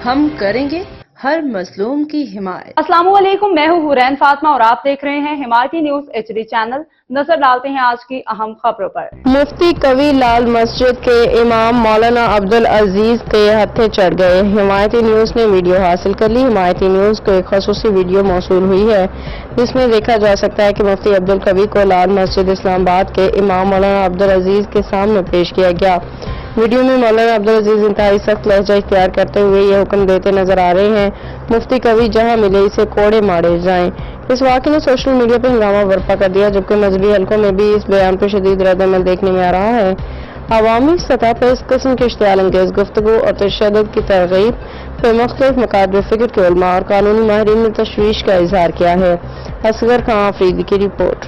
ہم کریں گے ہر مظلوم کی حمایت۔ السلام علیکم، میں ہوں حورین فاطمہ اور آپ دیکھ رہے ہیں حمایتی نیوز HD چینل۔ نظر ڈالتے ہیں آج کی اہم خبروں پر۔ مفتی قوی لال مسجد کے امام مولانا عبدالعزیز کے ہتھے چڑھ گئے۔ حمایتی نیوز نے ویڈیو حاصل کر لی۔ حمایتی نیوز کو ایک خصوصی ویڈیو موصول ہوئی ہے جس میں دیکھا جا سکتا ہے کہ مفتی عبدالقوی کو لال مسجد اسلام آباد کے امام مولانا عبدالعزیز کے سامنے پیش کیا گیا۔ ویڈیو میں مولانا عبدالعزیز انتہائی سخت لہجہ اختیار کرتے ہوئے یہ حکم دیتے نظر آ رہے ہیں، مفتی قوی جہاں ملے اسے کوڑے مارے جائیں۔ اس واقعے نے سوشل میڈیا پر ہنگامہ برپا کر دیا، جبکہ مذہبی حلقوں میں بھی اس بیان پر شدید رد عمل دیکھنے میں آ رہا ہے۔ عوامی سطح پر اس قسم کی اشتعال انگیز گفتگو اور تشدد کی ترغیب پر مختلف مکاتب فکر کے علماء اور قانونی ماہرین نے تشویش کا اظہار کیا ہے۔ اصغر خان آفریدی کی رپورٹ۔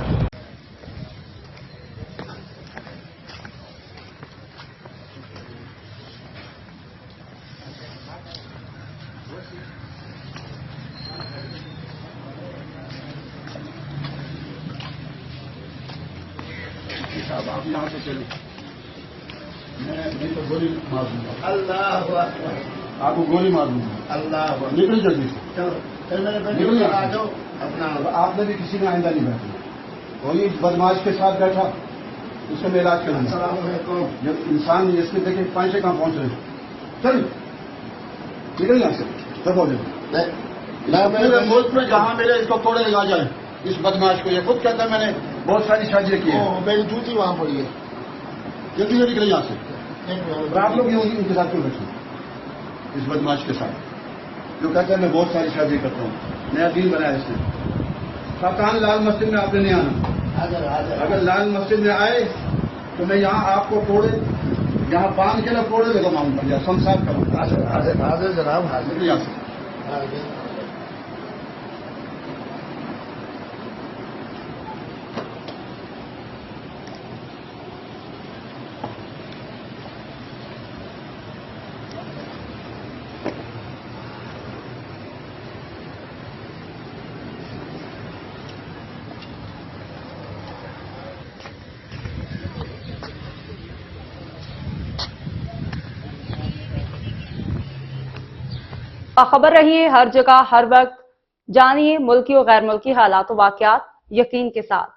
آپ یہاں سے چلیں، میں تو گولی مار دوں گا۔ اللہ اکبر، آپ کو گولی مار دوں گا۔ اللہ اکبر، نکل جلدی سے، چلو آ جاؤ اپنا۔ آپ نے بھی کسی نے آئندہ نہیں بیٹھا، وہی بدماش کے ساتھ بیٹھا، اس سے میں علاج کروں گا۔ السلام علیکم۔ جب انسان اس کے دیکھیں پانچے کہاں پہنچ رہے ہیں، چل نکل یہاں سے، سب ہو جائے ملک میں جہاں میرے اس کو کوڑے لگا جائیں، اس بدماش کو۔ یہ خود کہتا ہے میں نے بہت ساری سازشیں کی ہیں، میری جوتی وہاں پڑی ہے، جلدی سے نکلے یہاں سے۔ آپ لوگ ان کے ساتھ کیوں بیٹھے اس بدماش کے ساتھ جو کہتا ہے میں بہت ساری سازشیں کرتا ہوں؟ نیا دین بنایا اس نے۔ سلطان لال مسجد میں آپ نے نہیں آنا، اگر لال مسجد میں آئے تو میں یہاں آپ کو کوڑے یہاں باندھ کے نہ کوڑے لگواؤں گا یا سمسار کروں گا۔ حاضر جناب، حاضر یہاں سے۔ باخبر رہیے ہر جگہ ہر وقت، جانیے ملکی و غیر ملکی حالات و واقعات یقین کے ساتھ۔